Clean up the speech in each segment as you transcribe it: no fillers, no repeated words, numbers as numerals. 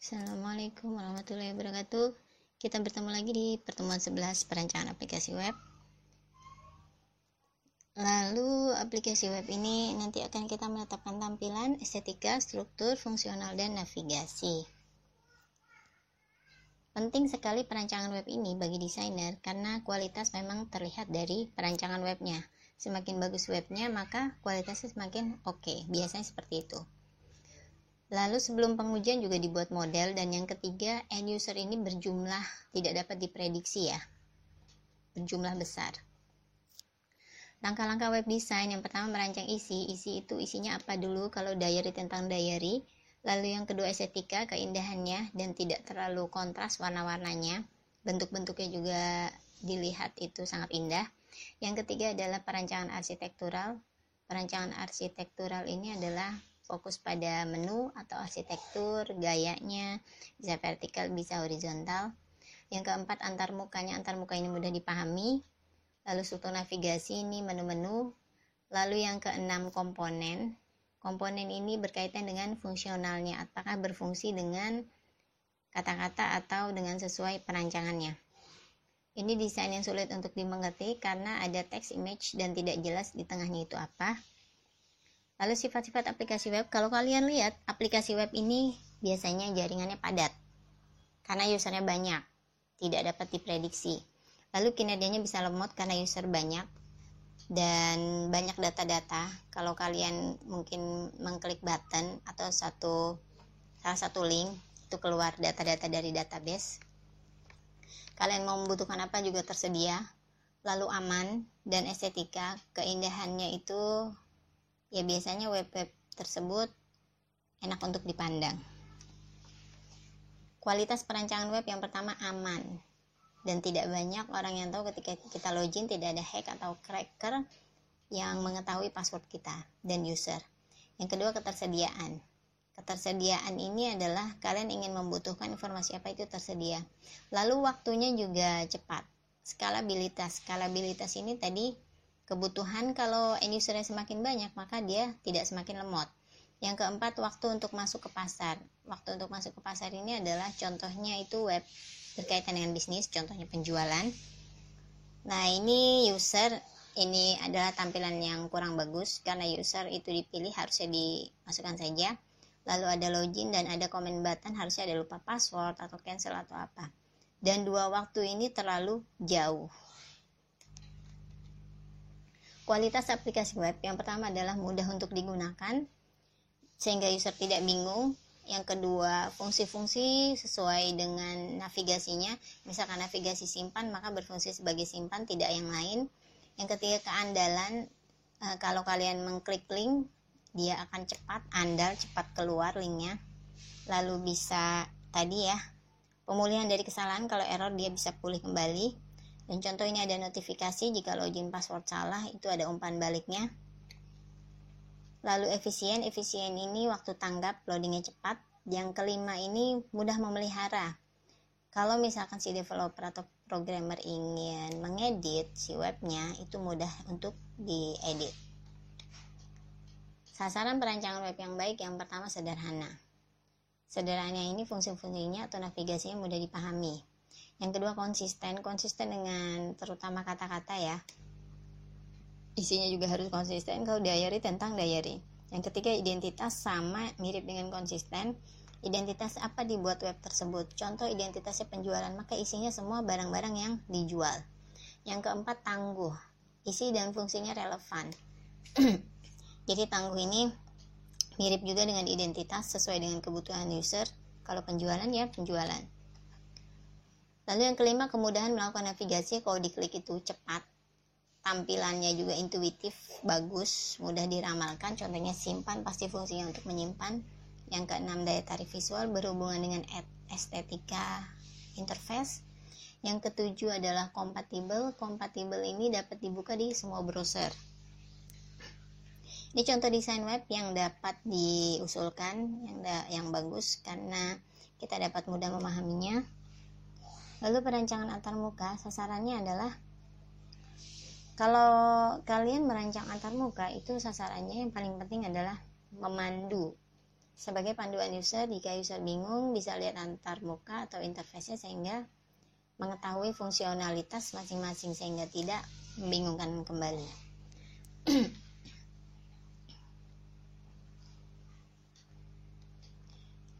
Assalamualaikum warahmatullahi wabarakatuh. Kita bertemu lagi di pertemuan 11 perancangan aplikasi web. Lalu aplikasi web ini nanti akan kita menetapkan tampilan, estetika, struktur, fungsional, dan navigasi. Penting sekali perancangan web ini bagi desainer karena kualitas memang terlihat dari perancangan webnya. Semakin bagus webnya, maka kualitasnya semakin oke. Biasanya seperti itu. Lalu sebelum pengujian juga dibuat model, dan yang ketiga, end user ini berjumlah tidak dapat diprediksi ya, berjumlah besar. Langkah-langkah web design, yang pertama merancang isi itu isinya apa dulu, kalau diary tentang diary. Lalu yang kedua estetika, keindahannya dan tidak terlalu kontras warna-warnanya, bentuk-bentuknya juga dilihat itu sangat indah. Yang ketiga adalah perancangan arsitektural. Perancangan arsitektural ini adalah fokus pada menu atau arsitektur, gayanya, bisa vertikal, bisa horizontal. Yang keempat antar muka ini mudah dipahami. Lalu struktur navigasi ini menu-menu. Lalu yang keenam komponen ini berkaitan dengan fungsionalnya, apakah berfungsi dengan kata-kata atau dengan sesuai perancangannya. Ini desain yang sulit untuk dimengerti karena ada teks, image, dan tidak jelas di tengahnya itu apa. Lalu sifat-sifat aplikasi web, kalau kalian lihat aplikasi web ini biasanya jaringannya padat karena usernya banyak, tidak dapat diprediksi. Lalu kinerjanya bisa lemot karena user banyak dan banyak data-data. Kalau kalian mungkin mengklik button atau salah satu link, itu keluar data-data dari database. Kalian mau membutuhkan apa juga tersedia. Lalu aman dan estetika, keindahannya itu ya biasanya web-web tersebut enak untuk dipandang. Kualitas perancangan web yang pertama aman, dan tidak banyak orang yang tahu ketika kita login tidak ada hack atau cracker yang mengetahui password kita dan user. Yang kedua ketersediaan. Ketersediaan ini adalah kalian ingin membutuhkan informasi apa itu tersedia. Lalu waktunya juga cepat. Skalabilitas ini tadi kebutuhan, kalau end usernya semakin banyak maka dia tidak semakin lemot. Yang keempat waktu untuk masuk ke pasar. Waktu untuk masuk ke pasar ini adalah contohnya itu web berkaitan dengan bisnis, contohnya penjualan. Nah ini user, ini adalah tampilan yang kurang bagus karena user itu dipilih harusnya dimasukkan saja. Lalu ada login dan ada comment button, harusnya ada lupa password atau cancel atau apa. Dan dua waktu ini terlalu jauh. Kualitas aplikasi web yang pertama adalah mudah untuk digunakan sehingga user tidak bingung. Yang kedua, fungsi-fungsi sesuai dengan navigasinya. Misalkan navigasi simpan, maka berfungsi sebagai simpan, tidak yang lain. Yang ketiga, keandalan. Kalau kalian mengklik link, dia akan cepat, andal, cepat keluar linknya. Lalu bisa tadi ya, pemulihan dari kesalahan, kalau error dia bisa pulih kembali. Dan contoh ini ada notifikasi jika login password salah, itu ada umpan baliknya. Lalu efisien ini waktu tanggap, loadingnya cepat. Yang kelima ini mudah memelihara. Kalau misalkan si developer atau programmer ingin mengedit si webnya, itu mudah untuk diedit. Sasaran perancangan web yang baik yang pertama sederhana. Sederhana ini fungsi-fungsinya atau navigasinya mudah dipahami. Yang kedua konsisten dengan terutama kata-kata ya. Isinya juga harus konsisten, kalau diary tentang diary. Yang ketiga identitas, sama mirip dengan konsisten. Identitas apa dibuat web tersebut, contoh identitasnya penjualan, maka isinya semua barang-barang yang dijual. Yang keempat tangguh, isi dan fungsinya relevan. Jadi tangguh ini mirip juga dengan identitas, sesuai dengan kebutuhan user. Kalau penjualan ya penjualan. Lalu yang kelima kemudahan melakukan navigasi, kalau diklik itu cepat. Tampilannya juga intuitif, bagus, mudah diramalkan, contohnya simpan, pasti fungsinya untuk menyimpan. Yang keenam daya tarik visual berhubungan dengan estetika interface. Yang ketujuh adalah kompatibel ini dapat dibuka di semua browser. Ini contoh desain web yang dapat diusulkan, yang bagus karena kita dapat mudah memahaminya. Lalu perancangan antarmuka, sasarannya adalah kalau kalian merancang antarmuka itu sasarannya yang paling penting adalah memandu sebagai panduan user jika user bingung bisa lihat antarmuka atau interface-nya sehingga mengetahui fungsionalitas masing-masing sehingga tidak membingungkan kembali.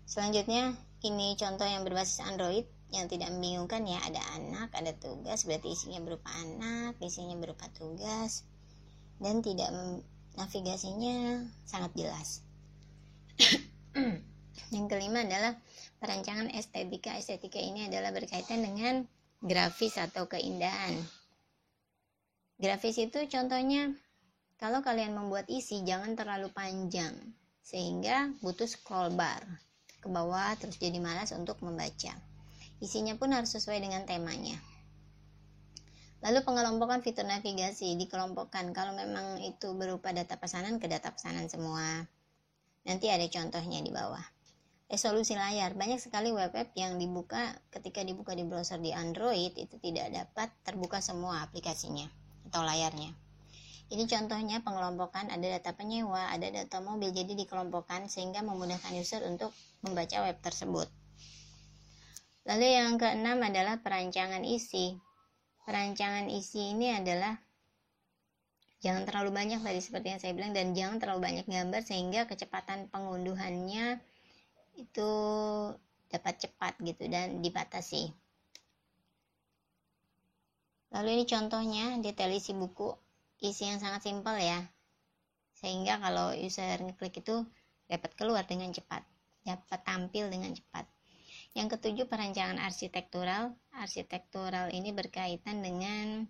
Selanjutnya, ini contoh yang berbasis Android yang tidak membingungkan ya. Ada anak, ada tugas, berarti isinya berupa anak, isinya berupa tugas, dan tidak navigasinya sangat jelas. Yang kelima adalah perancangan estetika. Estetika ini adalah berkaitan dengan grafis atau keindahan. Grafis itu contohnya, kalau kalian membuat isi jangan terlalu panjang sehingga butuh scroll bar ke bawah terus jadi malas untuk membaca. Isinya pun harus sesuai dengan temanya. Lalu pengelompokan fitur navigasi dikelompokkan kalau memang itu berupa data pesanan ke data pesanan semua. Nanti ada contohnya di bawah. Resolusi layar, banyak sekali web-web yang ketika dibuka di browser di Android itu tidak dapat terbuka semua aplikasinya atau layarnya. Ini contohnya pengelompokan, ada data penyewa, ada data mobil, jadi dikelompokkan sehingga memudahkan user untuk membaca web tersebut. Lalu yang keenam adalah perancangan isi. Perancangan isi ini adalah jangan terlalu banyak tadi seperti yang saya bilang, dan jangan terlalu banyak gambar sehingga kecepatan pengunduhannya itu dapat cepat gitu dan dibatasi. Lalu ini contohnya detail isi buku. Isi yang sangat simpel ya, sehingga kalau user ngeklik itu dapat keluar dengan cepat, dapat tampil dengan cepat. Yang ketujuh, perancangan arsitektural. Arsitektural ini berkaitan dengan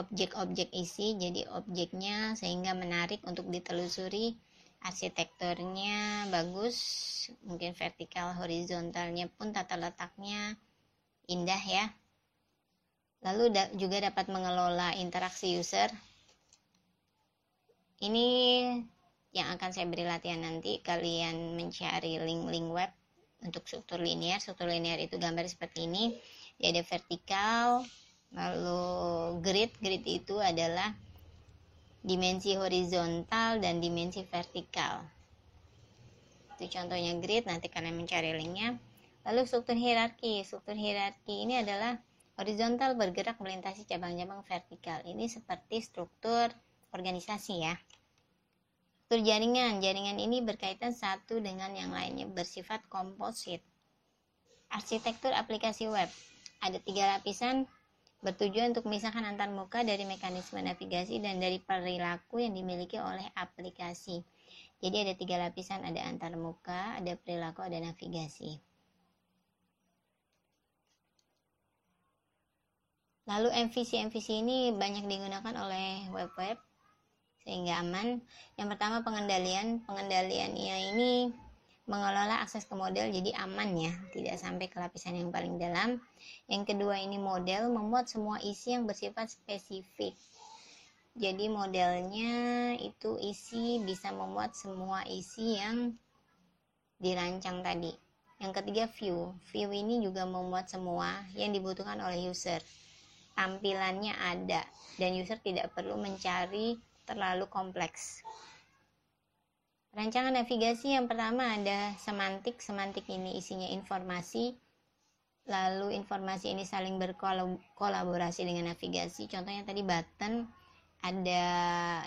objek-objek isi, jadi objeknya sehingga menarik untuk ditelusuri. Arsitekturnya bagus, mungkin vertikal, horizontalnya pun tata letaknya indah ya. Lalu juga dapat mengelola interaksi user. Ini yang akan saya beri latihan nanti, kalian mencari link-link web untuk struktur linear. Struktur linear itu gambar seperti ini, dia ada vertikal, lalu grid itu adalah dimensi horizontal dan dimensi vertikal. Itu contohnya grid, nanti kalian mencari linknya. Lalu struktur hierarki ini adalah horizontal bergerak melintasi cabang-cabang vertikal. Ini seperti struktur organisasi ya. Struktur jaringan ini berkaitan satu dengan yang lainnya, bersifat komposit. Arsitektur aplikasi web, ada 3 lapisan, bertujuan untuk memisahkan antar muka dari mekanisme navigasi dan dari perilaku yang dimiliki oleh aplikasi. Jadi ada 3 lapisan, ada antar muka, ada perilaku, ada navigasi. Lalu MVC ini banyak digunakan oleh web-web sehingga aman. Yang pertama pengendaliannya ini mengelola akses ke model, jadi aman ya, tidak sampai ke lapisan yang paling dalam. Yang kedua ini model, memuat semua isi yang bersifat spesifik. Jadi modelnya itu bisa memuat semua isi yang dirancang tadi. Yang ketiga view ini juga memuat semua yang dibutuhkan oleh user. Tampilannya ada dan user tidak perlu mencari terlalu kompleks. Rancangan navigasi yang pertama ada semantik ini isinya informasi, lalu informasi ini saling berkolaborasi dengan navigasi. Contohnya tadi button, ada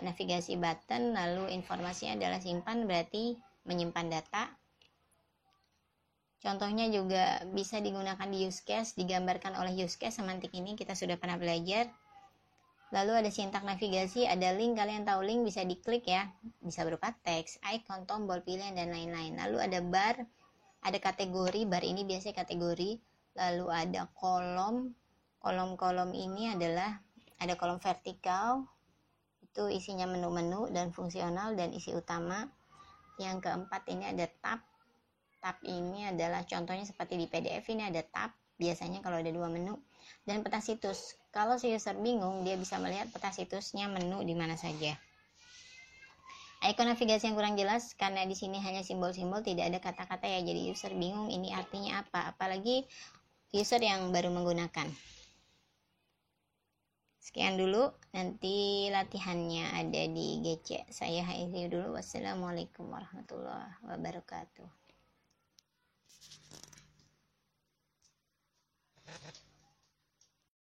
navigasi button, lalu informasinya adalah simpan, berarti menyimpan data. Contohnya juga bisa digunakan di use case, digambarkan oleh use case. Semantik ini kita sudah pernah belajar. Lalu ada sintak navigasi, ada link, kalian tahu link bisa diklik ya, bisa berupa teks, icon, tombol pilihan dan lain-lain. Lalu ada bar, ada kategori, bar ini biasanya kategori. Lalu ada kolom ini adalah ada kolom vertikal, itu isinya menu-menu dan fungsional dan isi utama. Yang keempat ini ada tab ini adalah contohnya seperti di PDF, ini ada tab biasanya kalau ada 2 menu. Dan peta situs, kalau si user bingung dia bisa melihat peta situsnya menu di mana saja. Ikon navigasi yang kurang jelas karena di sini hanya simbol-simbol, tidak ada kata-kata ya, jadi user bingung ini artinya apa, apalagi user yang baru menggunakan. Sekian dulu, nanti latihannya ada di GC. Saya akhiri dulu. Wassalamualaikum warahmatullahi wabarakatuh.